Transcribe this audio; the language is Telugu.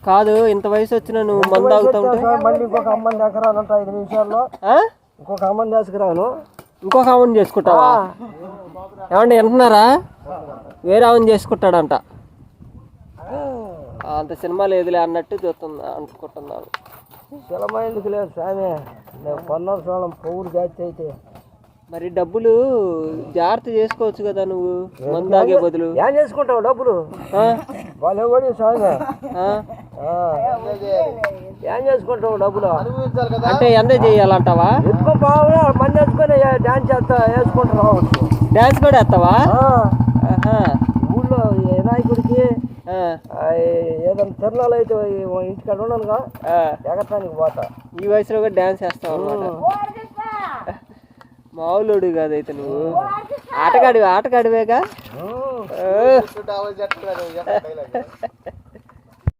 కాదు ఇంత వయసు వచ్చినా నువ్వు మందు తాగుతా ఉంటే మళ్ళీ ఇంకొక అమ్మని దగ్గరానంట 5 నిమిషాల్లో ఇంకొక అమ్మని తీసుకురాను. ఇంకొక ఆమెను చేసుకుంటావా? ఏమండి వింటున్నారా? వేరే ఆమెను చేసుకుంటాడంట. అంత సినిమా లేదులే అన్నట్టు చూస్తున్నా అనుకుంటున్నాను. సినిమా ఎందుకు లేదు స్వామి, నేను కొన్నాడు చూడం పౌరు జాతి అయితే. మరి డబ్బులు జాగ్రత్త చేసుకోవచ్చు కదా నువ్వు మందు తాగే బదులు. ఏం చేసుకుంటావు డబ్బులు? వాళ్ళెవడి స్వామి ఏం చేసుకుంటావు డబ్బులు? అంటే ఎంజాయ్ చేయాలంటావా? ఎత్తుకొని బాగా మంది ఎత్తుకొని డాన్స్ చేస్తా వేసుకుంటూ రావచ్చు. డాన్స్ కూడా వేస్తావా? ఊళ్ళో వినాయకుడికి ఏదైనా తిరణాలు అయితే ఇంటికాడ ఉన్నానుగా ఎగటానికి పోతా. ఈ వయసులో కూడా డాన్స్ వేస్తావు అన్నమాట. మామూలుడు కాదైతే నువ్వు ఆటగాడివేగా.